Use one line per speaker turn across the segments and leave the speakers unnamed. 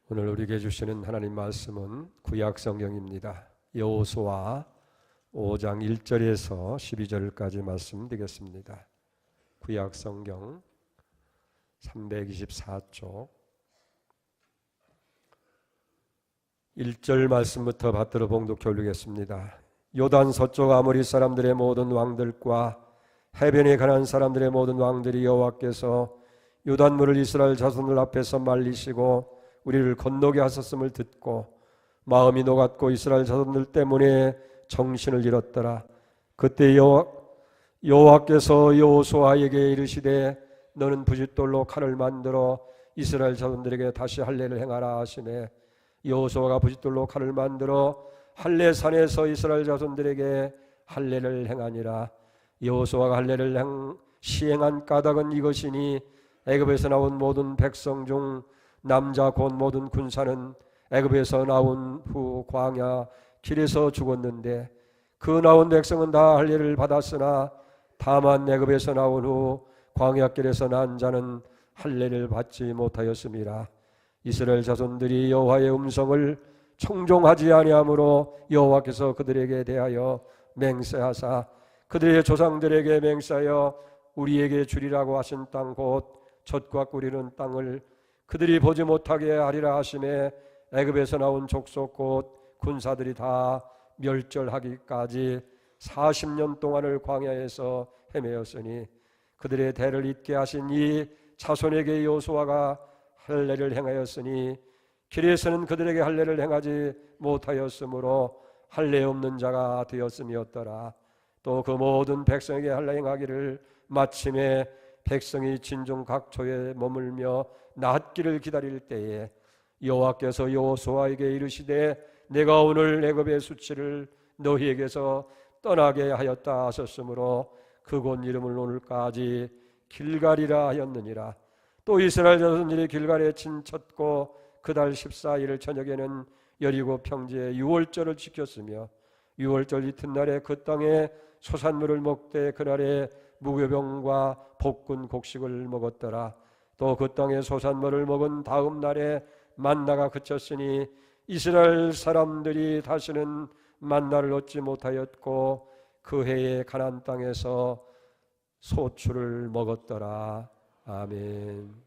오늘 우리에게 주시는 하나님 말씀은 구약 성경입니다. 여호수아 5장 1절에서 12절까지 말씀드리겠습니다. 구약 성경 324쪽 1절 말씀부터 받들어 봉독해 올리겠습니다. 요단 서쪽 아모리 사람들의 모든 왕들과 해변에 가난 사람들의 모든 왕들이 여호와께서 요단물을 이스라엘 자손들 앞에서 말리시고 우리를 건너게 하셨음을 듣고 마음이 녹았고 이스라엘 자손들 때문에 정신을 잃었더라. 그때 여호와께서 여호수아에게 이르시되 너는 부싯돌로 칼을 만들어 이스라엘 자손들에게 다시 할례를 행하라 하시매 여호수아가 부싯돌로 칼을 만들어 할례 산에서 이스라엘 자손들에게 할례를 행하니라. 여호수아가 할례를 시행한 까닭은 이것이니 애굽에서 나온 모든 백성 중 남자 곧 모든 군사는 애굽에서 나온 후 광야 길에서 죽었는데 그 나온 백성은 다 할례를 받았으나 다만 애굽에서 나온 후 광야 길에서 난 자는 할례를 받지 못하였음이라. 이스라엘 자손들이 여호와의 음성을 청종하지 아니하므로 여호와께서 그들에게 대하여 맹세하사 그들의 조상들에게 맹세하여 우리에게 주리라고 하신 땅 곧 젖과 꿀이는 땅을 그들이 보지 못하게 하리라 하시매 애굽에서 나온 족속 곧 군사들이 다 멸절하기까지 40년 동안을 광야에서 헤매었으니 그들의 대를 잇게 하신 이 자손에게 여호수아가 할례를 행하였으니 길에서는 그들에게 할례를 행하지 못하였으므로 할례 없는 자가 되었음이었더라. 또 그 모든 백성에게 할례 행하기를 마침에 백성이 진중 각처에 머물며 낫기를 기다릴 때에 여호와께서 여호수아에게 이르시되 내가 오늘 애굽의 수치를 너희에게서 떠나게 하였다 하셨으므로 그곳 이름을 오늘까지 길갈이라 하였느니라. 또 이스라엘 자손들이 길갈에 진쳤고 그달 14일 저녁에는 여리고 평지에 유월절을 지켰으며 유월절 이튿날에 그 땅에 소산물을 먹되 그날에 무교병과 볶은 곡식을 먹었더라. 또 그 땅에 소산물을 먹은 다음 날에 만나가 그쳤으니 이스라엘 사람들이 다시는 만나를 얻지 못하였고 그 해에 가나안 땅에서 소출을 먹었더라. 아멘.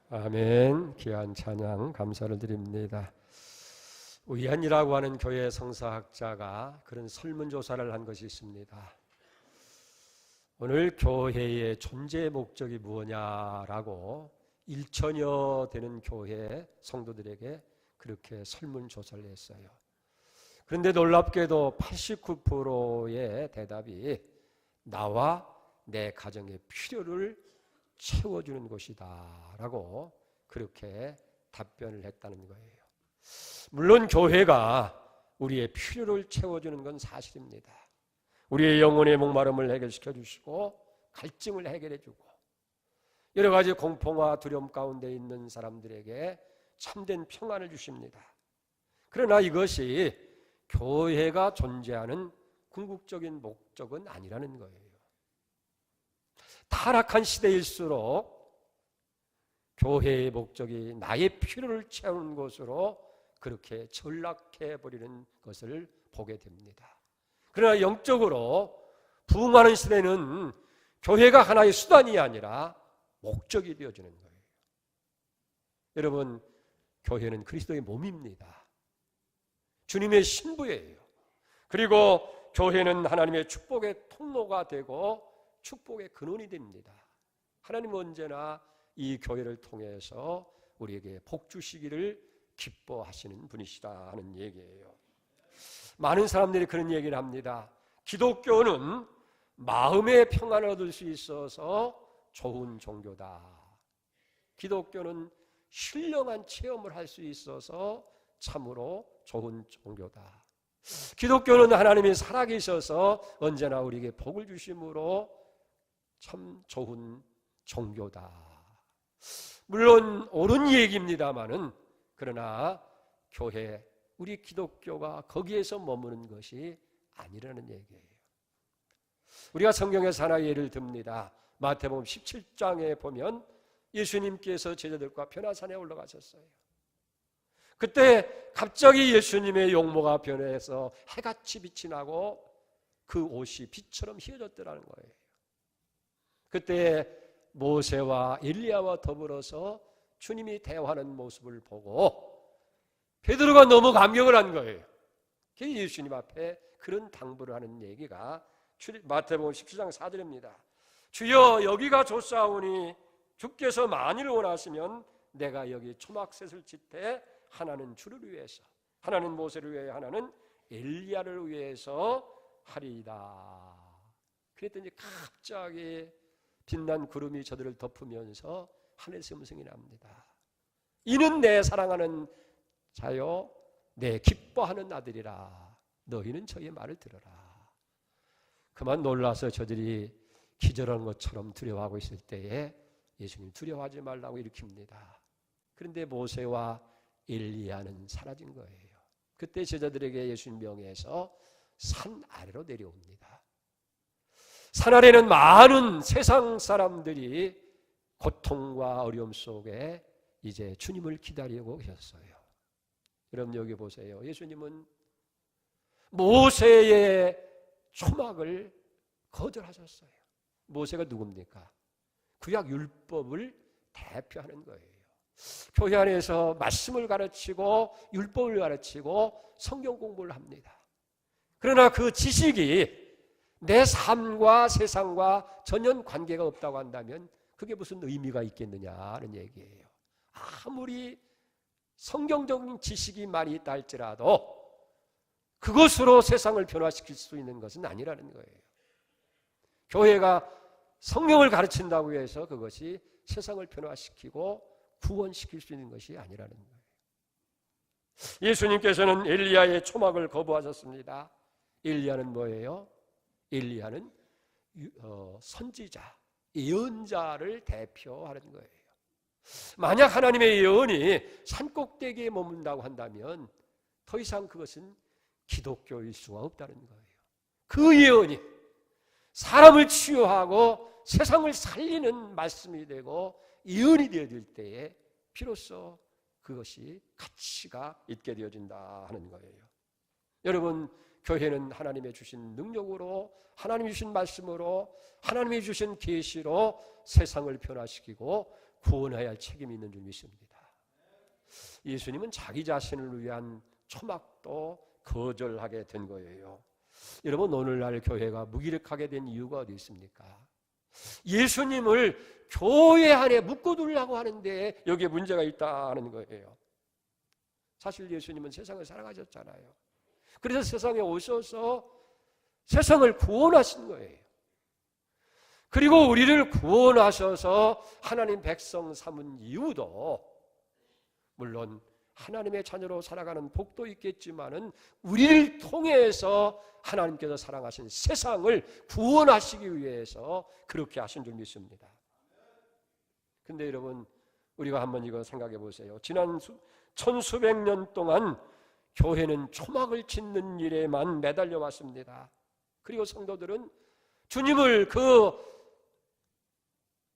아멘. 귀한 찬양 감사를 드립니다. 위안이라고 하는 교회 성사학자가 그런 설문조사를 한 것이 있습니다. 오늘 교회의 존재 목적이 무엇냐라고 1천여 되는 교회 성도들에게 그렇게 설문조사를 했어요. 그런데 놀랍게도 89%의 대답이 나와 내 가정의 필요를 채워주는 것이다 라고 그렇게 답변을 했다는 거예요. 물론 교회가 우리의 필요를 채워주는 건 사실입니다. 우리의 영혼의 목마름을 해결시켜 주시고 갈증을 해결해 주고 여러 가지 공포와 두려움 가운데 있는 사람들에게 참된 평안을 주십니다. 그러나 이것이 교회가 존재하는 궁극적인 목적은 아니라는 거예요. 타락한 시대일수록 교회의 목적이 나의 필요를 채우는 것으로 그렇게 전락해 버리는 것을 보게 됩니다. 그러나 영적으로 부흥하는 시대는 교회가 하나의 수단이 아니라 목적이 되어지는 거예요. 여러분, 교회는 그리스도의 몸입니다. 주님의 신부예요. 그리고 교회는 하나님의 축복의 통로가 되고 축복의 근원이 됩니다. 하나님은 언제나 이 교회를 통해서 우리에게 복 주시기를 기뻐하시는 분이시다 하는 얘기예요. 많은 사람들이 그런 얘기를 합니다. 기독교는 마음의 평안을 얻을 수 있어서 좋은 종교다. 기독교는 신령한 체험을 할 수 있어서 참으로 좋은 종교다. 기독교는 하나님이 살아계셔서 언제나 우리에게 복을 주심으로 참 좋은 종교다. 물론 옳은 얘기입니다마는 그러나 교회, 우리 기독교가 거기에서 머무는 것이 아니라는 얘기예요. 우리가 성경에서 하나의 예를 듭니다. 마태복음 17장에 보면 예수님께서 제자들과 변화산에 올라가셨어요. 그때 갑자기 예수님의 용모가 변해서 해같이 빛이 나고 그 옷이 빛처럼 휘어졌더라는 거예요. 그때 모세와 엘리야와 더불어서 주님이 대화하는 모습을 보고 베드로가 너무 감격을 한 거예요. 예수님 앞에 그런 당부를 하는 얘기가 마태복음 17장 4절입니다. 주여, 여기가 좋사오니 주께서 만일 원하시면 내가 여기 초막셋을 짓되 하나는 주를 위해서, 하나는 모세를 위해, 하나는 엘리야를 위해서 하리이다. 그랬더니 갑자기 빛난 구름이 저들을 덮으면서 하늘에서 음성이 납니다. 이는 내 사랑하는 자요, 내 기뻐하는 아들이라. 너희는 저의 말을 들어라. 그만 놀라서 저들이 기절한 것처럼 두려워하고 있을 때에 예수님 두려워하지 말라고 일으킵니다. 그런데 모세와 엘리야는 사라진 거예요. 그때 제자들에게 예수님 명해서 산 아래로 내려옵니다. 산 아래는 많은 세상 사람들이 고통과 어려움 속에 이제 주님을 기다리고 계셨어요. 여러분 여기 보세요. 예수님은 모세의 초막을 거절하셨어요. 모세가 누굽니까? 구약 율법을 대표하는 거예요. 교회 안에서 말씀을 가르치고 율법을 가르치고 성경 공부를 합니다. 그러나 그 지식이 내 삶과 세상과 전혀 관계가 없다고 한다면 그게 무슨 의미가 있겠느냐는 얘기예요. 아무리 성경적인 지식이 많이 있다 할지라도 그것으로 세상을 변화시킬 수 있는 것은 아니라는 거예요. 교회가 성경을 가르친다고 해서 그것이 세상을 변화시키고 구원시킬 수 있는 것이 아니라는 거예요. 예수님께서는 엘리야의 초막을 거부하셨습니다. 엘리야는 뭐예요? 엘리야는 선지자, 예언자를 대표하는 거예요. 만약 하나님의 예언이 산꼭대기에 머문다고 한다면 더 이상 그것은 기독교일 수가 없다는 거예요. 그 예언이 사람을 치유하고 세상을 살리는 말씀이 되고 예언이 되어질 때에 비로소 그것이 가치가 있게 되어진다 하는 거예요. 여러분, 교회는 하나님의 주신 능력으로, 하나님이 주신 말씀으로, 하나님이 주신 계시로 세상을 변화시키고 구원해야 할 책임이 있는 줄 믿습니다. 예수님은 자기 자신을 위한 초막도 거절하게 된 거예요. 여러분, 오늘날 교회가 무기력하게 된 이유가 어디 있습니까? 예수님을 교회 안에 묶어두려고 하는데 여기에 문제가 있다는 거예요. 사실 예수님은 세상을 살아가셨잖아요. 그래서 세상에 오셔서 세상을 구원하신 거예요. 그리고 우리를 구원하셔서 하나님 백성 삼은 이유도 물론 하나님의 자녀로 살아가는 복도 있겠지만은 우리를 통해서 하나님께서 사랑하신 세상을 구원하시기 위해서 그렇게 하신 줄 믿습니다. 근데 여러분, 우리가 한번 이거 생각해 보세요. 지난 천수백 년 동안 교회는 초막을 짓는 일에만 매달려 왔습니다. 그리고 성도들은 주님을 그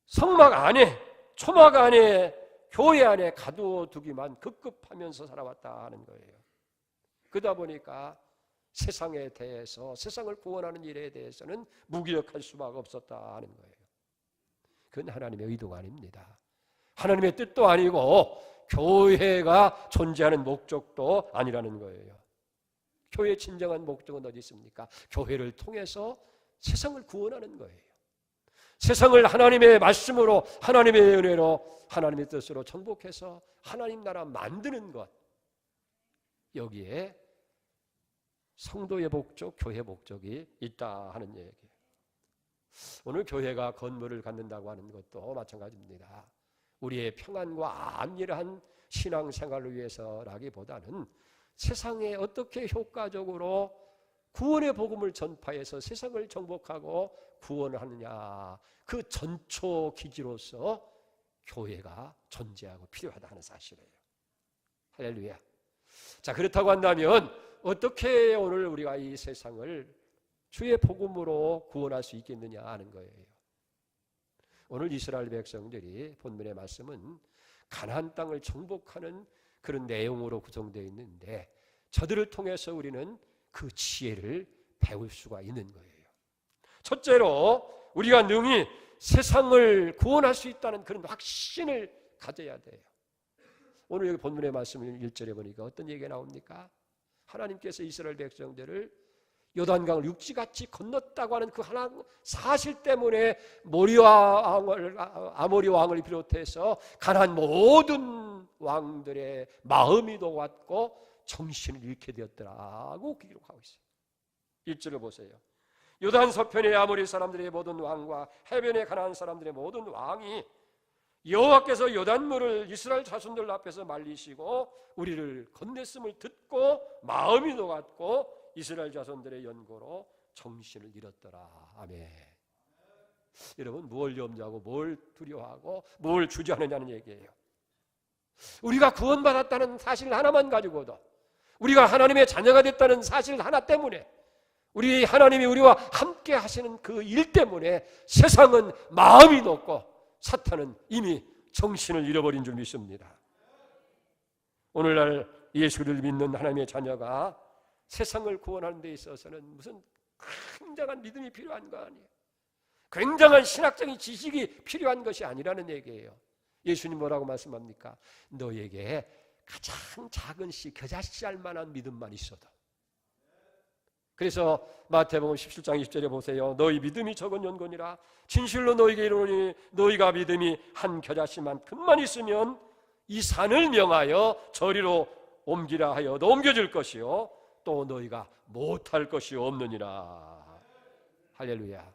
성막 안에, 초막 안에, 교회 안에 가두어 두기만 급급하면서 살아왔다 하는 거예요. 그러다 보니까 세상에 대해서, 세상을 구원하는 일에 대해서는 무기력할 수밖에 없었다 하는 거예요. 그건 하나님의 의도가 아닙니다. 하나님의 뜻도 아니고 교회가 존재하는 목적도 아니라는 거예요. 교회의 진정한 목적은 어디 있습니까? 교회를 통해서 세상을 구원하는 거예요. 세상을 하나님의 말씀으로, 하나님의 은혜로, 하나님의 뜻으로 정복해서 하나님 나라 만드는 것, 여기에 성도의 목적, 교회 목적이 있다 하는 얘기예요. 오늘 교회가 건물을 갖는다고 하는 것도 마찬가지입니다. 우리의 평안과 안일한 신앙생활을 위해서라기보다는 세상에 어떻게 효과적으로 구원의 복음을 전파해서 세상을 정복하고 구원하느냐, 그 전초 기지로서 교회가 존재하고 필요하다는 사실이에요. 할렐루야. 자, 그렇다고 한다면 어떻게 오늘 우리가 이 세상을 주의 복음으로 구원할 수 있겠느냐 하는 거예요. 오늘 이스라엘 백성들이 본문의 말씀은 가나안 땅을 정복하는 그런 내용으로 구성되어 있는데 저들을 통해서 우리는 그 지혜를 배울 수가 있는 거예요. 첫째로 우리가 능히 세상을 구원할 수 있다는 그런 확신을 가져야 돼요. 오늘 여기 본문의 말씀 1절에 보니까 어떤 얘기가 나옵니까? 하나님께서 이스라엘 백성들을 요단강을 육지같이 건넜다고 하는 그 하나 사실 때문에 아모리 왕을 비롯해서 가나안 모든 왕들의 마음이 녹았고 정신을 잃게 되었더라고 기록하고 있어요. 1절을 보세요. 요단 서편의 아모리 사람들의 모든 왕과 해변의 가나안 사람들의 모든 왕이 여호와께서 요단물을 이스라엘 자손들 앞에서 말리시고 우리를 건넸음을 듣고 마음이 녹았고 이스라엘 자손들의 연고로 정신을 잃었더라. 아멘. 여러분, 뭘 염려하고 뭘 두려워하고 뭘 주저하느냐는 얘기예요. 우리가 구원받았다는 사실 하나만 가지고도, 우리가 하나님의 자녀가 됐다는 사실 하나 때문에, 우리 하나님이 우리와 함께 하시는 그 일 때문에 세상은 마음이 높고 사탄은 이미 정신을 잃어버린 줄 믿습니다. 오늘날 예수를 믿는 하나님의 자녀가 세상을 구원하는 데 있어서는 무슨 굉장한 믿음이 필요한 거 아니에요. 굉장한 신학적인 지식이 필요한 것이 아니라는 얘기예요. 예수님 뭐라고 말씀합니까? 너에게 가장 작은 씨, 겨자씨 알 만한 믿음만 있어도. 그래서 마태복음 17장 20절에 보세요. 너희 믿음이 적은 연고니라. 진실로 너희에게 이르노니 너희가 믿음이 한 겨자씨만큼만 있으면 이 산을 명하여 저리로 옮기라 하여도 옮겨질 것이요 또 너희가 못할 것이 없느니라. 할렐루야.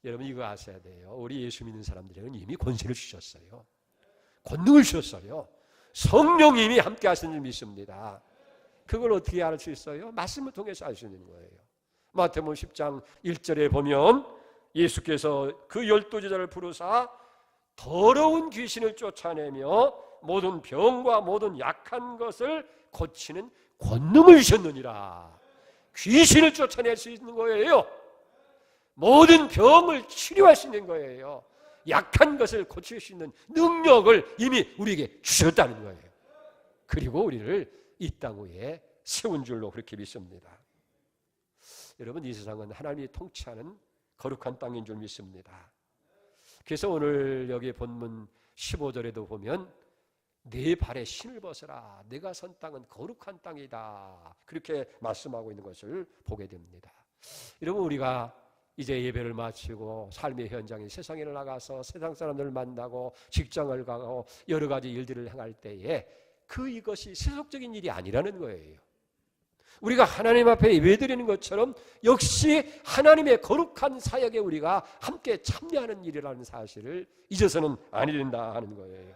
여러분, 이거 아셔야 돼요. 우리 예수 믿는 사람들에게는 이미 권세를 주셨어요. 권능을 주셨어요. 성령님이 함께 하시는 줄 믿습니다. 그걸 어떻게 알 수 있어요? 말씀을 통해서 알 수 있는 거예요. 마태복음 10장 1절에 보면 예수께서 그 12제자를 부르사 더러운 귀신을 쫓아내며 모든 병과 모든 약한 것을 고치는 권능을 주셨느니라. 귀신을 쫓아낼 수 있는 거예요. 모든 병을 치료할 수 있는 거예요. 약한 것을 고칠 수 있는 능력을 이미 우리에게 주셨다는 거예요. 그리고 우리를 이 땅 위에 세운 줄로 그렇게 믿습니다. 여러분, 이 세상은 하나님이 통치하는 거룩한 땅인 줄 믿습니다. 그래서 오늘 여기 본문 15절에도 보면 내 발에 신을 벗어라, 내가 선 땅은 거룩한 땅이다, 그렇게 말씀하고 있는 것을 보게 됩니다. 여러분, 우리가 이제 예배를 마치고 삶의 현장에 세상에 나가서 세상 사람들을 만나고 직장을 가고 여러 가지 일들을 행할 때에 이것이 세속적인 일이 아니라는 거예요. 우리가 하나님 앞에 예배드리는 것처럼 역시 하나님의 거룩한 사역에 우리가 함께 참여하는 일이라는 사실을 잊어서는 아니 된다 하는 거예요.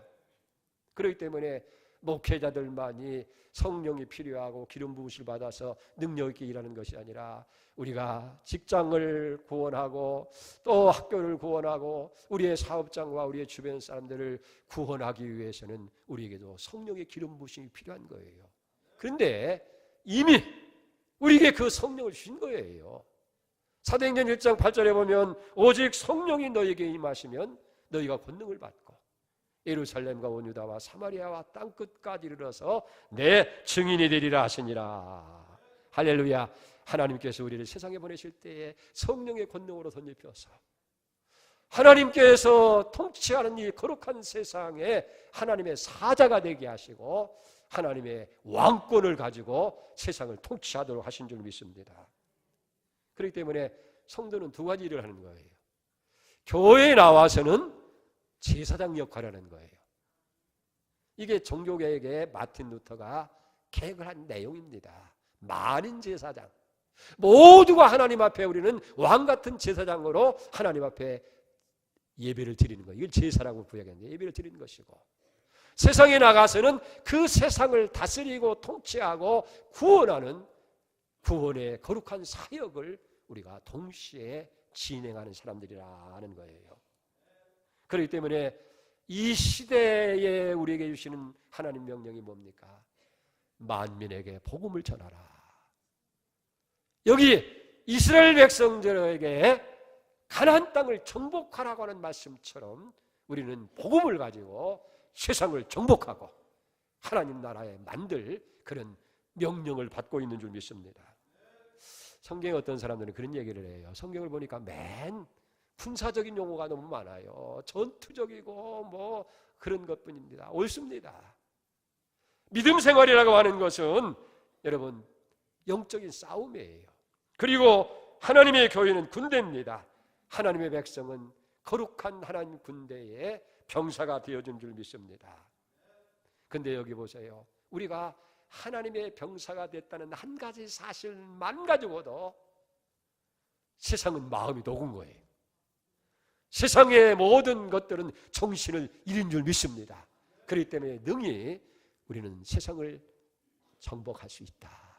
그렇기 때문에 목회자들만이 성령이 필요하고 기름 부으심을 받아서 능력 있게 일하는 것이 아니라 우리가 직장을 구원하고 또 학교를 구원하고 우리의 사업장과 우리의 주변 사람들을 구원하기 위해서는 우리에게도 성령의 기름 부으심이 필요한 거예요. 그런데 이미 우리에게 그 성령을 주신 거예요. 사도행전 1장 8절에 보면 오직 성령이 너에게 임하시면 너희가 권능을 받고 예루살렘과 온 유다와 사마리아와 땅끝까지 이르러서 내 증인이 되리라 하시니라. 할렐루야. 하나님께서 우리를 세상에 보내실 때에 성령의 권능으로 덧입혀서 하나님께서 통치하는 이 거룩한 세상에 하나님의 사자가 되게 하시고 하나님의 왕권을 가지고 세상을 통치하도록 하신 줄 믿습니다. 그렇기 때문에 성도는 두 가지 일을 하는 거예요. 교회에 나와서는 제사장 역할을 하는 거예요. 이게 종교개혁의 마틴 루터가 계획을 한 내용입니다. 만인 제사장, 모두가 하나님 앞에 우리는 왕같은 제사장으로 하나님 앞에 예배를 드리는 거예요. 이걸 제사라고 부여했는데 예배를 드리는 것이고, 세상에 나가서는 그 세상을 다스리고 통치하고 구원하는 구원의 거룩한 사역을 우리가 동시에 진행하는 사람들이라는 거예요. 그렇기 때문에 이 시대에 우리에게 주시는 하나님 명령이 뭡니까? 만민에게 복음을 전하라. 여기 이스라엘 백성들에게 가나안 땅을 정복하라고 하는 말씀처럼 우리는 복음을 가지고 세상을 정복하고 하나님 나라에 만들 그런 명령을 받고 있는 줄 믿습니다. 성경에 어떤 사람들은 그런 얘기를 해요. 성경을 보니까 맨 군사적인 용어가 너무 많아요. 전투적이고 뭐 그런 것뿐입니다. 옳습니다. 믿음 생활이라고 하는 것은 여러분 영적인 싸움이에요. 그리고 하나님의 교회는 군대입니다. 하나님의 백성은 거룩한 하나님 군대의 병사가 되어준 줄 믿습니다. 근데 여기 보세요. 우리가 하나님의 병사가 됐다는 한 가지 사실만 가지고도 세상은 마음이 녹은 거예요. 세상의 모든 것들은 정신을 잃은 줄 믿습니다. 그렇기 때문에 능히 우리는 세상을 정복할 수 있다.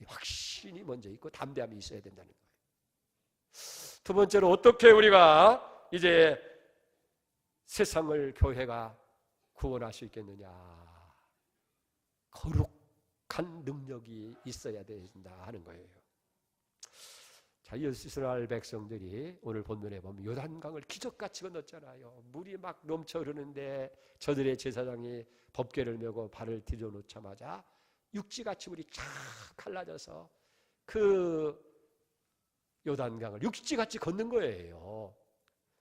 확신이 먼저 있고 담대함이 있어야 된다는 거예요. 두 번째로 어떻게 우리가 이제 세상을 교회가 구원할 수 있겠느냐? 거룩한 능력이 있어야 된다 하는 거예요. 자, 이스라엘 백성들이 오늘 본문에 보면 요단강을 기적같이 건넜잖아요. 물이 막 넘쳐 흐르는데 저들의 제사장이 법궤를 메고 발을 들여놓자마자 육지같이 물이 쫙 갈라져서 그 요단강을 육지같이 걷는 거예요.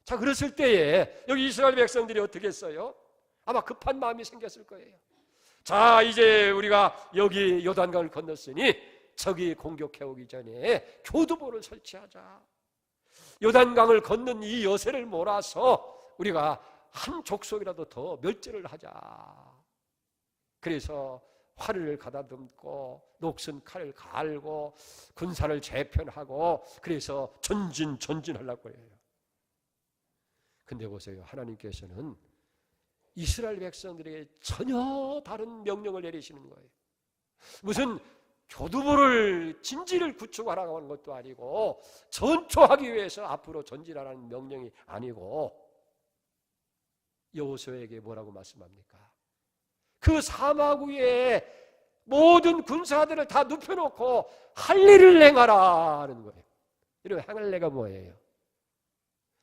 자, 그랬을 때에 여기 이스라엘 백성들이 어떻게 했어요? 아마 급한 마음이 생겼을 거예요. 자, 이제 우리가 여기 요단강을 건넜으니 적이 공격해오기 전에 교두보를 설치하자. 요단강을 건넌 이 여세를 몰아서 우리가 한 족속이라도 더 멸절을 하자. 그래서 활을 가다듬고 녹슨 칼을 갈고 군사를 재편하고 그래서 전진하려고 해요. 근데 보세요. 하나님께서는 이스라엘 백성들에게 전혀 다른 명령을 내리시는 거예요. 무슨 교두보를 진지를 구축하라고 하는 것도 아니고 전투하기 위해서 앞으로 전진하라는 명령이 아니고 여호수아에게 뭐라고 말씀합니까? 그 사막 위에 모든 군사들을 다 눕혀놓고 할 일을 행하라 하는 거예요. 이런 행할 내가 뭐예요?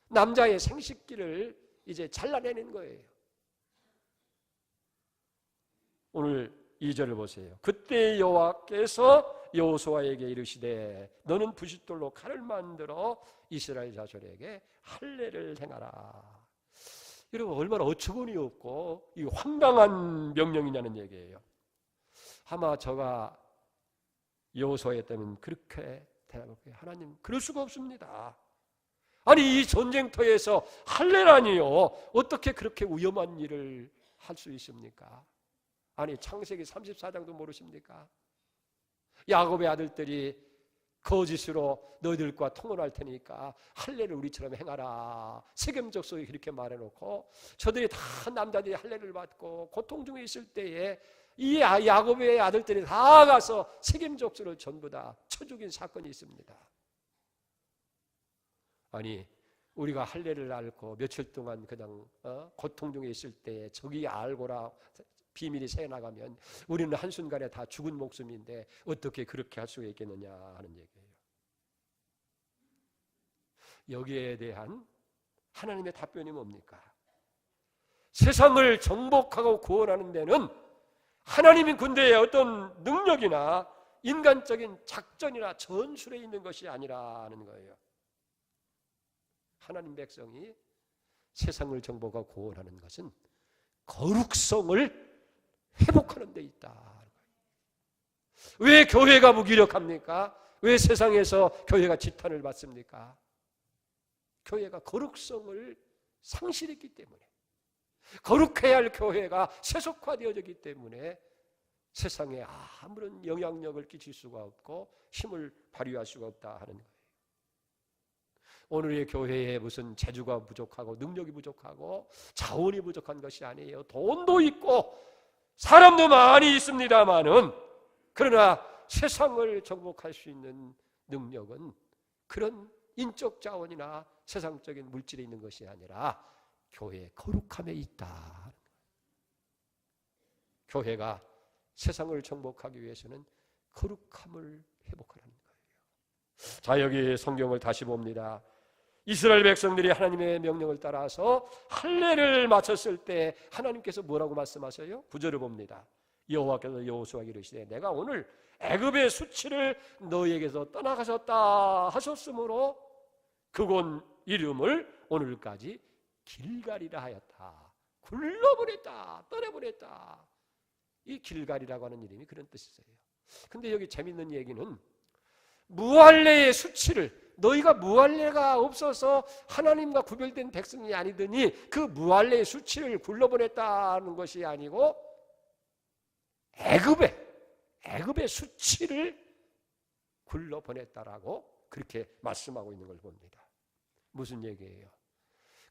남자의 생식기를 이제 잘라내는 거예요. 오늘 2절을 보세요. 그때 여호와께서 여호수아에게 이르시되 너는 부싯돌로 칼을 만들어 이스라엘 자손에게 할례를 행하라. 여러분, 얼마나 어처구니 없고 이 황당한 명령이냐는 얘기예요. 아마 저가 여호수아였다면 그렇게 대답할 거예요. 하나님, 그럴 수가 없습니다. 아니, 이 전쟁터에서 할례라니요, 어떻게 그렇게 위험한 일을 할 수 있습니까? 아니, 창세기 34장도 모르십니까? 야곱의 아들들이 거짓으로 너희들과 통혼할 테니까 할례를 우리처럼 행하라. 세겜 족속이 그렇게 말해놓고 저들이 다 남자들이 할례를 받고 고통 중에 있을 때에 이 야곱의 아들들이 다 가서 세겜 족속을 전부 다 쳐 죽인 사건이 있습니다. 아니, 우리가 할례를 앓고 며칠 동안 그냥 고통 중에 있을 때에 저기 알고라 비밀이 새어나가면 우리는 한순간에 다 죽은 목숨인데 어떻게 그렇게 할 수 있겠느냐 하는 얘기예요. 여기에 대한 하나님의 답변이 뭡니까? 세상을 정복하고 구원하는 데는 하나님의 군대의 어떤 능력이나 인간적인 작전이나 전술에 있는 것이 아니라는 거예요. 하나님 백성이 세상을 정복하고 구원하는 것은 거룩성을 회복하는 데 있다. 왜 교회가 무기력합니까? 왜 세상에서 교회가 지탄을 받습니까? 교회가 거룩성을 상실했기 때문에, 거룩해야 할 교회가 세속화되어졌기 때문에 세상에 아무런 영향력을 끼칠 수가 없고 힘을 발휘할 수가 없다 하는 거예요. 오늘의 교회에 무슨 재주가 부족하고 능력이 부족하고 자원이 부족한 것이 아니에요. 돈도 있고 사람도 많이 있습니다마는, 그러나 세상을 정복할 수 있는 능력은 그런 인적 자원이나 세상적인 물질에 있는 것이 아니라 교회의 거룩함에 있다. 교회가 세상을 정복하기 위해서는 거룩함을 회복하는 거예요. 자, 여기 성경을 다시 봅니다. 이스라엘 백성들이 하나님의 명령을 따라서 할례를 마쳤을 때 하나님께서 뭐라고 말씀하세요? 9절을 봅니다. 여호와께서 여호수아에게 이르시되 내가 오늘 애굽의 수치를 너희에게서 떠나가셨다 하셨으므로 그곳 이름을 오늘까지 길갈이라 하였다. 굴러보냈다, 떠내보냈다. 이 길갈이라고 하는 이름이 그런 뜻이에요. 근데 여기 재밌는 얘기는 무할례의 수치를, 너희가 무할례가 없어서 하나님과 구별된 백성이 아니더니 그 무할례의 수치를 굴러보냈다는 것이 아니고 애굽의 수치를 굴러보냈다라고 그렇게 말씀하고 있는 걸 봅니다. 무슨 얘기예요?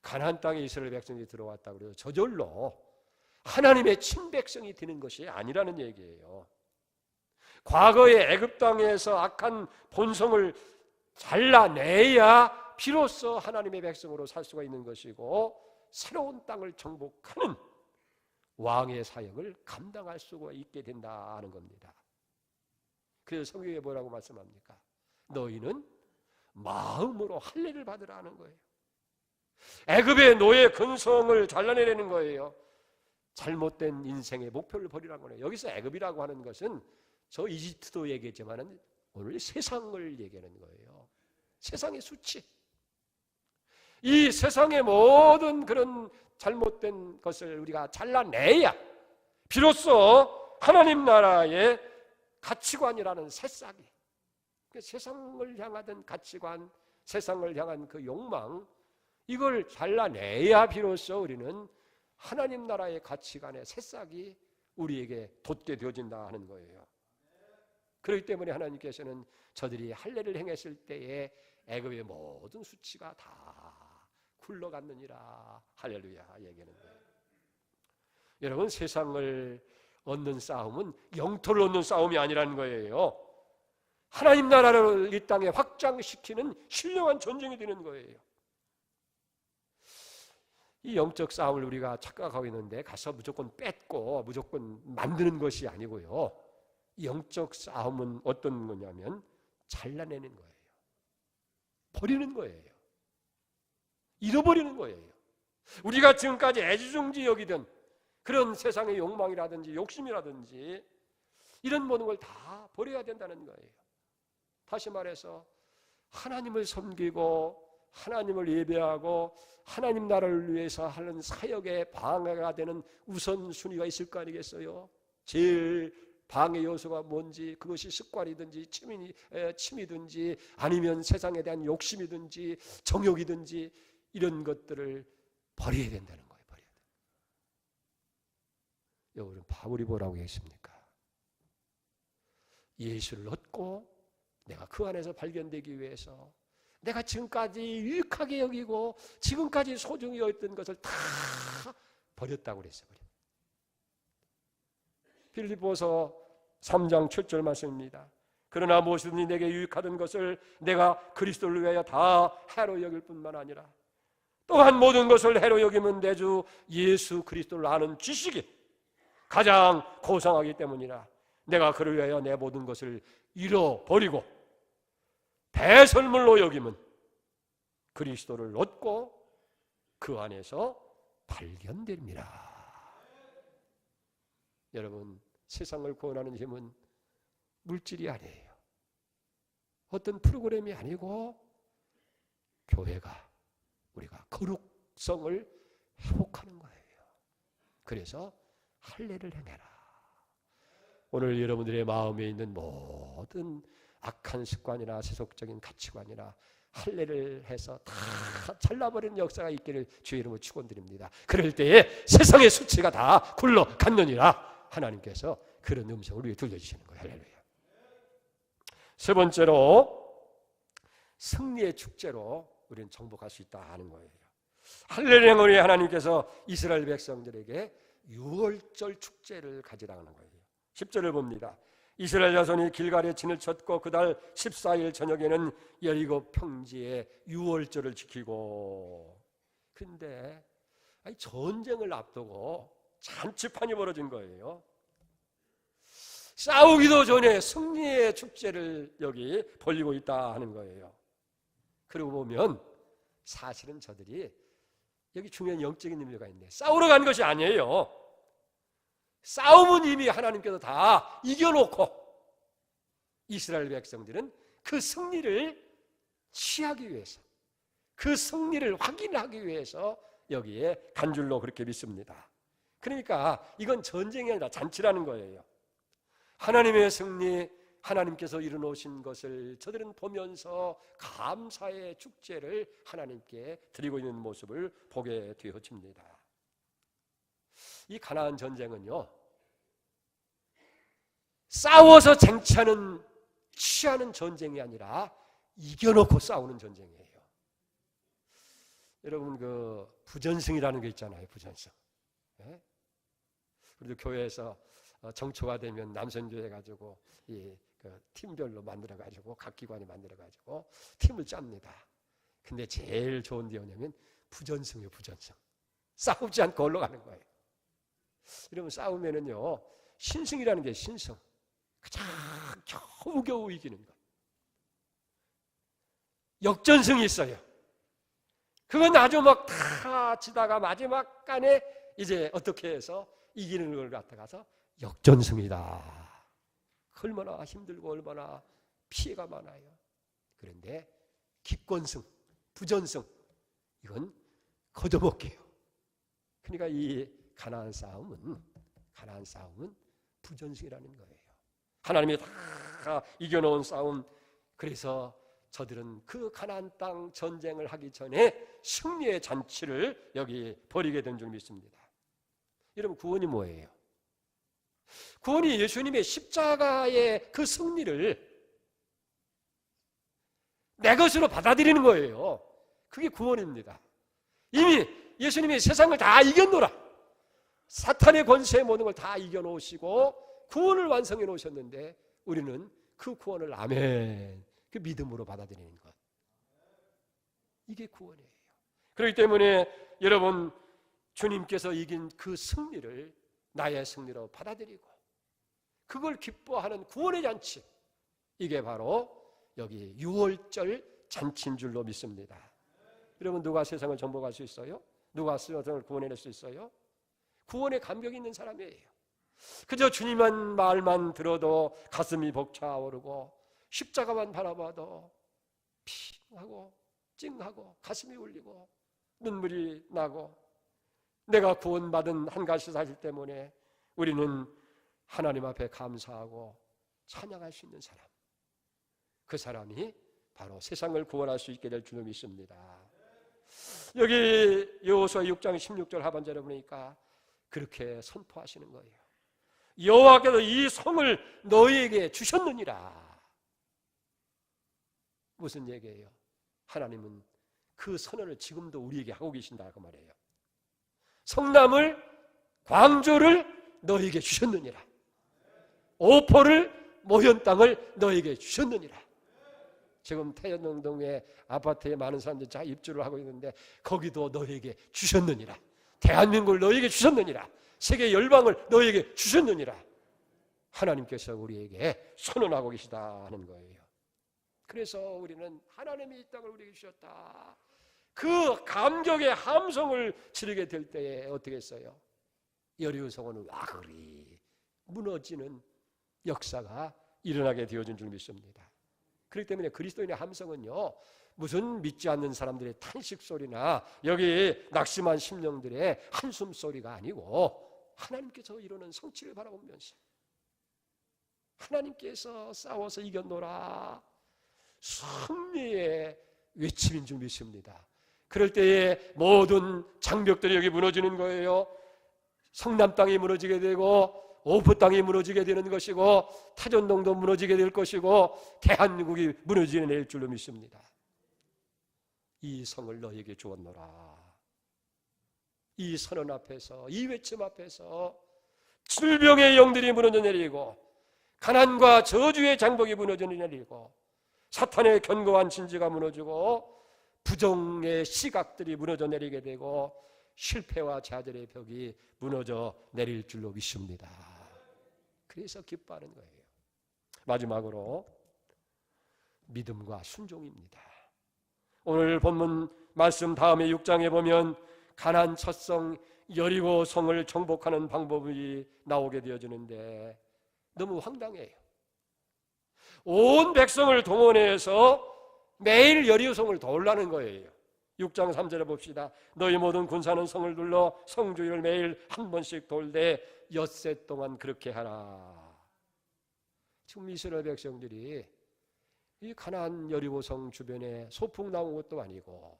가나안 땅에 이스라엘 백성이 들어왔다고 해서 저절로 하나님의 친백성이 되는 것이 아니라는 얘기예요. 과거의 애굽 땅에서 악한 본성을 잘라내야 비로소 하나님의 백성으로 살 수가 있는 것이고 새로운 땅을 정복하는 왕의 사역을 감당할 수가 있게 된다는 겁니다. 그래서 성경에 뭐라고 말씀합니까? 너희는 마음으로 할례를 받으라는 거예요. 애굽의 노예 근성을 잘라내려는 거예요. 잘못된 인생의 목표를 버리라는 거예요. 여기서 애굽이라고 하는 것은 저 이집트도 얘기했지만 오늘 세상을 얘기하는 거예요. 세상의 수치. 이 세상의 모든 그런 잘못된 것을 우리가 잘라내야 비로소 하나님 나라의 가치관이라는 새싹이, 세상을 향하던 가치관, 세상을 향한 그 욕망, 이걸 잘라내야 비로소 우리는 하나님 나라의 가치관의 새싹이 우리에게 돋게 되어진다 하는 거예요. 그렇기 때문에 하나님께서는 저들이 할례를 행했을 때에 애굽의 모든 수치가 다 굴러갔느니라. 할렐루야 얘기하는 거예요. 여러분, 세상을 얻는 싸움은 영토를 얻는 싸움이 아니라는 거예요. 하나님 나라를 이 땅에 확장시키는 신령한 전쟁이 되는 거예요. 이 영적 싸움을 우리가 착각하고 있는데 가서 무조건 뺏고 무조건 만드는 것이 아니고요. 영적 싸움은 어떤 거냐면 잘라내는 거예요. 버리는 거예요. 잃어버리는 거예요. 우리가 지금까지 애지중지 여기던 그런 세상의 욕망이라든지 욕심이라든지 이런 모든 걸 다 버려야 된다는 거예요. 다시 말해서 하나님을 섬기고 하나님을 예배하고 하나님 나라를 위해서 하는 사역에 방해가 되는 우선순위가 있을 거 아니겠어요? 제일 방해 요소가 뭔지, 그것이 습관이든지 취미든지 아니면 세상에 대한 욕심이든지 정욕이든지 이런 것들을 버려야 된다는 거예요. 버려야 돼. 여러분, 바울이 뭐라고 했습니까? 예수를 얻고 내가 그 안에서 발견되기 위해서 내가 지금까지 유익하게 여기고 지금까지 소중히 여겼던 것을 다 버렸다고 그랬어요. 빌립보서 3장 7절 말씀입니다. 그러나 무엇이든지 내게 유익하던 것을 내가 그리스도를 위하여 다 해로 여길 뿐만 아니라 또한 모든 것을 해로 여기면 내 주 예수 그리스도를 아는 지식이 가장 고상하기 때문이라. 내가 그를 위하여 내 모든 것을 잃어버리고 배설물로 여김은 그리스도를 얻고 그 안에서 발견됩니다. 여러분, 세상을 구원하는 힘은 물질이 아니에요. 어떤 프로그램이 아니고 교회가 우리가 거룩성을 회복하는 거예요. 그래서 할례를 행해라. 오늘 여러분들의 마음에 있는 모든 악한 습관이나 세속적인 가치관이나 할례를 해서 다 잘라버리는 역사가 있기를 주의 이름으로 축원드립니다. 그럴 때에 세상의 수치가 다 굴러갔느니라. 하나님께서 그런 음성을 위해 들려주시는 거예요. 할렐루야. 세 번째로 승리의 축제로 우리는 정복할 수 있다 하는 거예요. 할렐루야. 하나님께서 이스라엘 백성들에게 유월절 축제를 가지라는 거예요. 10절을 봅니다. 이스라엘 자손이 길갈에 진을 쳤고 그달 14일 저녁에는 여리고 평지에 유월절을 지키고. 그런데 전쟁을 앞두고 잔치판이 벌어진 거예요. 싸우기도 전에 승리의 축제를 여기 벌리고 있다 하는 거예요. 그러고 보면 사실은 저들이 여기 중요한 영적인 의미가 있네. 싸우러 간 것이 아니에요. 싸움은 이미 하나님께서 다 이겨놓고 이스라엘 백성들은 그 승리를 취하기 위해서, 그 승리를 확인하기 위해서 여기에 간 줄로 그렇게 믿습니다. 그러니까 이건 전쟁이 아니라 잔치라는 거예요. 하나님의 승리, 하나님께서 이루어놓으신 것을 저들은 보면서 감사의 축제를 하나님께 드리고 있는 모습을 보게 되어집니다. 이 가나안 전쟁은요, 싸워서 취하는 전쟁이 아니라 이겨놓고 싸우는 전쟁이에요. 여러분, 그 부전승이라는 게 있잖아요. 부전승. 네? 우리도 교회에서 정초가 되면 남선교회 가지고 이 팀별로 만들어 가지고 각 기관이 만들어 가지고 팀을 짭니다. 근데 제일 좋은 게 뭐냐면 부전승이에요. 부전승. 싸우지 않고 올라가는 거예요. 이러면 싸우면은요, 신승이라는 게 신승. 가장 겨우겨우 이기는 것. 역전승이 있어요. 그건 아주 막 다 치다가 마지막 간에 이제 어떻게 해서 이기는 걸 갖다가서 역전승이다. 얼마나 힘들고 얼마나 피해가 많아요. 그런데 기권승, 부전승, 이건 거저먹게요. 그러니까 이 가나안 싸움은 부전승이라는 거예요. 하나님이 다 이겨놓은 싸움. 그래서 저들은 그 가나안 땅 전쟁을 하기 전에 승리의 잔치를 여기 벌이게 된 줄 믿습니다. 여러분, 구원이 뭐예요? 구원이 예수님의 십자가의 그 승리를 내 것으로 받아들이는 거예요. 그게 구원입니다. 이미 예수님이 세상을 다 이겨놓으라. 사탄의 권세의 모든 걸 다 이겨놓으시고 구원을 완성해 놓으셨는데 우리는 그 구원을 아멘, 그 믿음으로 받아들이는 것. 이게 구원이에요. 그렇기 때문에 여러분, 주님께서 이긴 그 승리를 나의 승리로 받아들이고 그걸 기뻐하는 구원의 잔치, 이게 바로 여기 유월절 잔치인 줄로 믿습니다. 여러분, 누가 세상을 정복할 수 있어요? 누가 세상을 구원해낼 수 있어요? 구원의 감격이 있는 사람이에요. 그저 주님만 말만 들어도 가슴이 벅차오르고 십자가만 바라봐도 핑하고 찡하고 가슴이 울리고 눈물이 나고 내가 구원받은 한 가지 사실 때문에 우리는 하나님 앞에 감사하고 찬양할 수 있는 사람, 그 사람이 바로 세상을 구원할 수 있게 될 줄로 믿습니다. 여기 여호수아 6장 16절 하반절에 보니까 그렇게 선포하시는 거예요. 여호와께서 이 성을 너희에게 주셨느니라. 무슨 얘기예요? 하나님은 그 선언을 지금도 우리에게 하고 계신다 그 말이에요. 성남을, 광주를 너희에게 주셨느니라. 오포를, 모현 땅을 너희에게 주셨느니라. 지금 태연동동에 아파트에 많은 사람들이 다 입주를 하고 있는데 거기도 너희에게 주셨느니라. 대한민국을 너희에게 주셨느니라. 세계 열방을 너희에게 주셨느니라. 하나님께서 우리에게 선언하고 계시다 하는 거예요. 그래서 우리는 하나님이 이 땅을 우리에게 주셨다, 그 감격의 함성을 지르게 될 때에 어떻게 했어요? 여리고성은 와그리 무너지는 역사가 일어나게 되어진 줄 믿습니다. 그렇기 때문에 그리스도인의 함성은요, 무슨 믿지 않는 사람들의 탄식 소리나 여기 낙심한 심령들의 한숨 소리가 아니고 하나님께서 이루는 성취를 바라보면서 하나님께서 싸워서 이겼노라 승리의 외침인 줄 믿습니다. 그럴 때에 모든 장벽들이 여기 무너지는 거예요. 성남 땅이 무너지게 되고 오포 땅이 무너지게 되는 것이고 타전동도 무너지게 될 것이고 대한민국이 무너지게 될 줄로 믿습니다. 이 성을 너에게 주었노라. 이 선언 앞에서, 이 외침 앞에서 질병의 영들이 무너져 내리고 가난과 저주의 장벽이 무너져 내리고 사탄의 견고한 진지가 무너지고 부정의 시각들이 무너져 내리게 되고 실패와 좌절의 벽이 무너져 내릴 줄로 믿습니다. 그래서 기뻐하는 거예요. 마지막으로 믿음과 순종입니다. 오늘 본문 말씀 다음에 6장에 보면 가나안 첫성 여리고 성을 정복하는 방법이 나오게 되어지는데 너무 황당해요. 온 백성을 동원해서 매일 여리고성을 돌라는 거예요. 6장 3절에 봅시다. 너희 모든 군사는 성을 둘러 성주를 매일 한 번씩 돌되 엿새 동안 그렇게 하라. 지금 이스라엘 백성들이 이 가나안 여리고성 주변에 소풍 나온 것도 아니고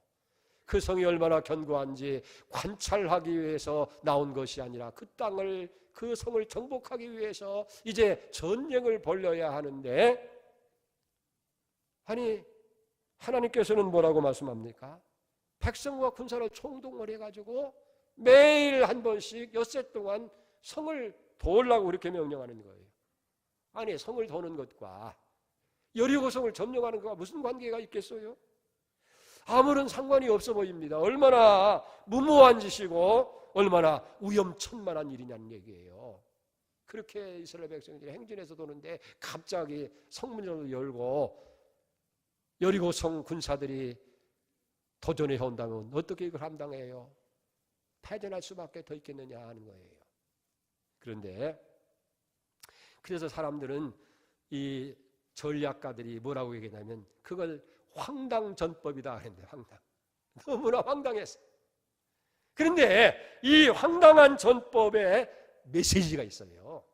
그 성이 얼마나 견고한지 관찰하기 위해서 나온 것이 아니라 그 땅을, 그 성을 정복하기 위해서 이제 전쟁을 벌여야 하는데, 아니 하나님께서는 뭐라고 말씀합니까? 백성과 군사를 총동원 해가지고 매일 한 번씩 엿새 동안 성을 도우려고 그렇게 명령하는 거예요. 아니 성을 도는 것과 여리고성을 점령하는 것과 무슨 관계가 있겠어요? 아무런 상관이 없어 보입니다. 얼마나 무모한 짓이고 얼마나 위험천만한 일이냐는 얘기예요. 그렇게 이스라엘 백성들이 행진해서 도는데 갑자기 성문을 열고 여리고성 군사들이 도전해 온다면 어떻게 이걸 감당해요? 패전할 수밖에 더 있겠느냐 하는 거예요. 그런데 그래서 사람들은 이 전략가들이 뭐라고 얘기하냐면 그걸 황당전법이다 그랬는데, 황당, 너무나 황당했어. 그런데 이 황당한 전법에 메시지가 있어요.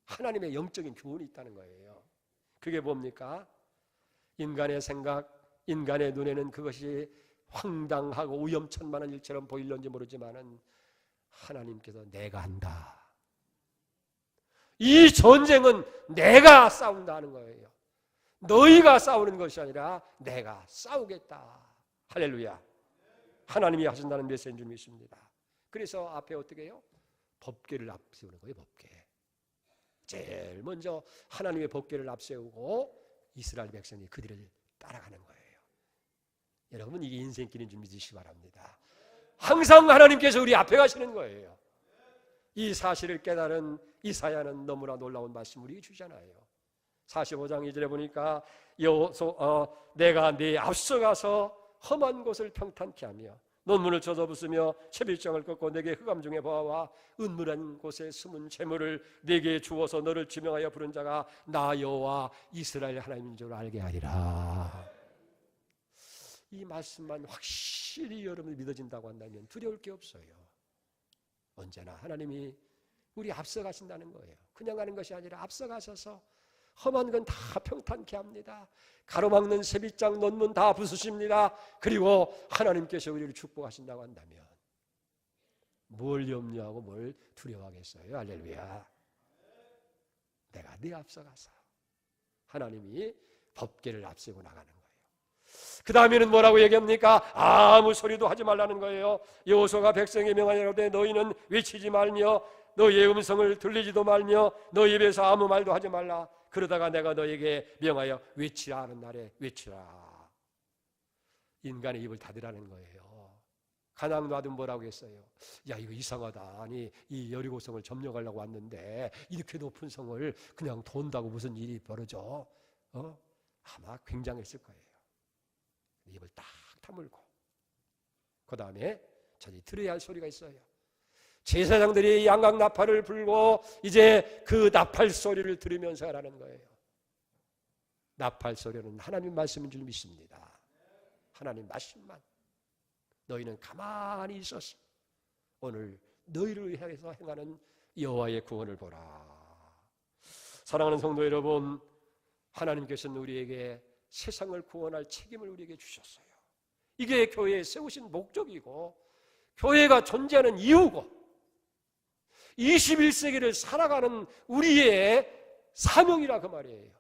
하나님의 영적인 교훈이 있다는 거예요. 그게 뭡니까? 인간의 생각, 인간의 눈에는 그것이 황당하고 위험천만한 일처럼 보일런지 모르지만은 하나님께서 내가 한다. 이 전쟁은 내가 싸운다는 거예요. 너희가 싸우는 것이 아니라 내가 싸우겠다. 할렐루야. 하나님이 하신다는 메시지인 줄 믿습니다. 그래서 앞에 어떻게 해요? 법궤를 앞세우는 거예요. 법궤. 제일 먼저 하나님의 법궤를 앞세우고 이스라엘 백성이 그들을 따라가는 거예요. 여러분 이게 인생길인 줄 믿으시기 바랍니다. 항상 하나님께서 우리 앞에 가시는 거예요. 이 사실을 깨달은 이사야는 너무나 놀라운 말씀을 우리에게 주잖아요. 45장 2절에 보니까 내가 네 앞서가서 험한 곳을 평탄케 하며 논문을 젖어부으며 채비장을 꺾고 내게 흑암 중에 보아와 은밀한 곳에 숨은 재물을 내게 주어서 너를 지명하여 부른 자가 나 여호와 이스라엘 하나님인 줄 알게 하리라. 이 말씀만 확실히 여러분이 믿어진다고 한다면 두려울 게 없어요. 언제나 하나님이 우리 앞서가신다는 거예요. 그냥 가는 것이 아니라 앞서가셔서 험한 건 다 평탄케 합니다. 가로막는 세빗장 논문 다 부수십니다. 그리고 하나님께서 우리를 축복하신다고 한다면 뭘 염려하고 뭘 두려워하겠어요. 할렐루야. 내가 네 앞서가서 하나님이 법궤를 앞세우고 나가는 거예요. 그 다음에는 뭐라고 얘기합니까? 아무 소리도 하지 말라는 거예요. 여호수아가 백성에 명하여되 너희는 외치지 말며 너희의 음성을 들리지도 말며 너희 입에서 아무 말도 하지 말라. 그러다가 내가 너에게 명하여 외치라 하는 날에 외치라. 인간의 입을 닫으라는 거예요. 가나안 놔둔 뭐라고 했어요? 야, 이거 이상하다. 아니 이 여리고성을 점령하려고 왔는데 이렇게 높은 성을 그냥 돈다고 무슨 일이 벌어져? 아마 굉장했을 거예요. 입을 딱 다물고 그 다음에 저희 들어야 할 소리가 있어요. 제사장들이 양각 나팔을 불고 이제 그 나팔 소리를 들으면서 하라는 거예요. 나팔 소리는 하나님 말씀인 줄 믿습니다. 하나님 말씀만. 너희는 가만히 있어서 오늘 너희를 향해서 행하는 여호와의 구원을 보라. 사랑하는 성도 여러분, 하나님께서는 우리에게 세상을 구원할 책임을 우리에게 주셨어요. 이게 교회에 세우신 목적이고 교회가 존재하는 이유고 21세기를 살아가는 우리의 사명이라 그 말이에요.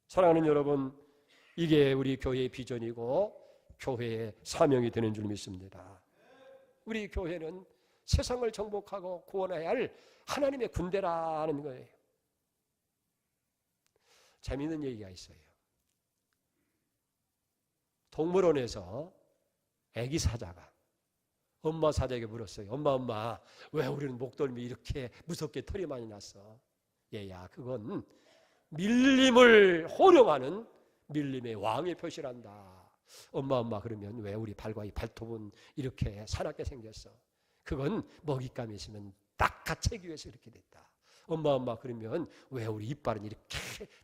사랑하는 여러분, 이게 우리 교회의 비전이고 교회의 사명이 되는 줄 믿습니다. 우리 교회는 세상을 정복하고 구원해야 할 하나님의 군대라는 거예요. 재미있는 얘기가 있어요. 동물원에서 애기 사자가 엄마 사자에게 물었어요. 엄마, 왜 우리는 목덜미 이렇게 무섭게 털이 많이 났어? 얘야, 그건 밀림을 호령하는 밀림의 왕의 표시란다. 엄마, 그러면 왜 우리 발과 이 발톱은 이렇게 사납게 생겼어? 그건 먹잇감이 있으면 딱 가채기 위해서 이렇게 됐다. 엄마, 그러면 왜 우리 이빨은 이렇게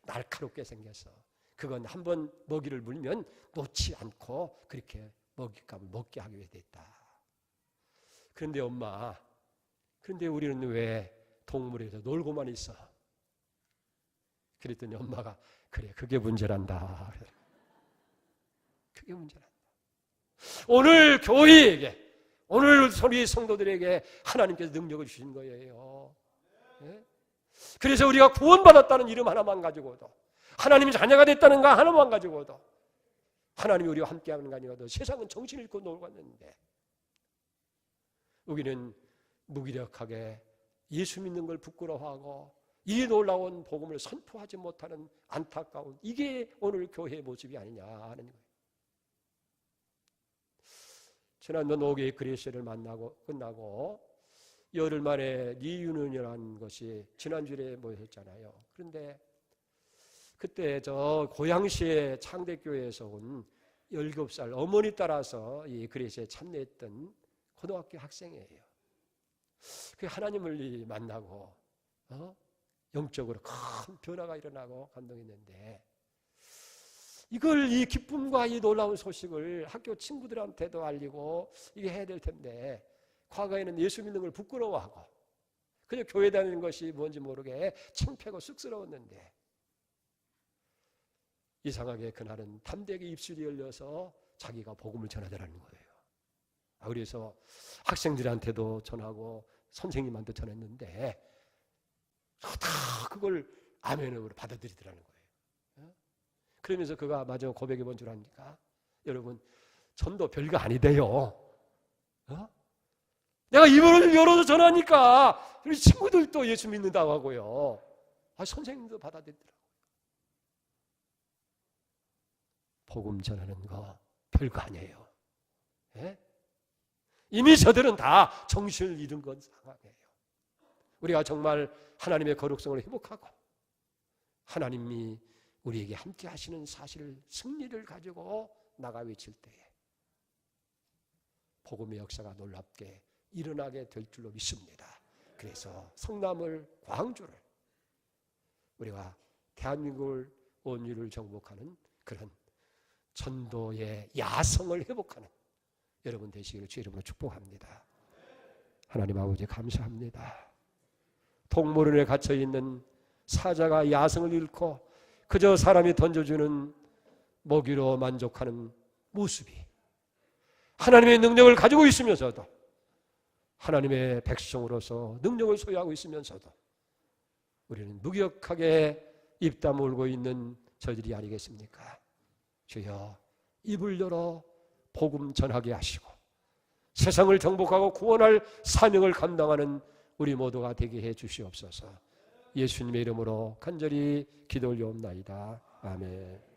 날카롭게 생겼어? 그건 한번 먹이를 물면 놓지 않고 그렇게 먹잇감을 먹게 하기 위해 됐다. 그런데 엄마, 그런데 우리는 왜 동물에서 놀고만 있어? 그랬더니 엄마가 그래, 그게 문제란다. 그게 문제란다. 오늘 교회에게, 오늘 우리 성도들에게 하나님께서 능력을 주신 거예요. 네? 그래서 우리가 구원받았다는 이름 하나만 가지고도, 하나님의 자녀가 됐다는 거 하나만 가지고도 하나님이 우리와 함께하는 거 아니어도 세상은 정신 잃고 놀고 있는데 우리는 무기력하게 예수 믿는 걸 부끄러워하고 이 놀라운 복음을 선포하지 못하는 안타까운, 이게 오늘 교회의 모습이 아니냐 하는 거예요. 지난번 5개의 그리스도를 만나고 끝나고 열흘 만에 리유니언이라는 것이 지난주에 모였잖아요. 그런데 그때 저 고양시의 창대교회에서 온 17살 어머니 따라서 이 그리스도에 참여했던 고등학교 학생이에요. 그 하나님을 만나고 영적으로 큰 변화가 일어나고 감동했는데, 이걸, 이 기쁨과 이 놀라운 소식을 학교 친구들한테도 알리고 이게 해야 될 텐데 과거에는 예수 믿는 걸 부끄러워하고 그냥 교회 다니는 것이 뭔지 모르게 창피하고 쑥스러웠는데 이상하게 그날은 담대하게 입술이 열려서 자기가 복음을 전하더라는 거예요. 그래서 학생들한테도 전하고 선생님한테 전했는데 다 그걸 아멘으로 받아들이더라는 거예요. 그러면서 그가 마저 고백해 본 줄 아닙니까? 여러분, 전도 별거 아니대요. 내가 입을 열어서 전하니까 우리 친구들도 예수 믿는다고 하고요. 선생님도 받아들이더라고요. 복음 전하는 거 별거 아니에요. 예? 이미 저들은 다 정신을 잃은 건 상황이에요. 우리가 정말 하나님의 거룩성을 회복하고 하나님이 우리에게 함께 하시는 사실을, 승리를 가지고 나가 외칠 때에 복음의 역사가 놀랍게 일어나게 될 줄로 믿습니다. 그래서 성남을, 광주를, 우리가 대한민국을, 온유를 정복하는 그런 전도의 야성을 회복하는 여러분 되시기를 주의 이름으로 축복합니다. 하나님 아버지 감사합니다. 동물원에 갇혀있는 사자가 야성을 잃고 그저 사람이 던져주는 먹이로 만족하는 모습이 하나님의 능력을 가지고 있으면서도, 하나님의 백성으로서 능력을 소유하고 있으면서도 우리는 무기력하게 입 다물고 있는 저들이 아니겠습니까? 주여, 입을 열어 복음 전하게 하시고 세상을 정복하고 구원할 사명을 감당하는 우리 모두가 되게 해 주시옵소서. 예수님의 이름으로 간절히 기도 올려옵나이다. 아멘.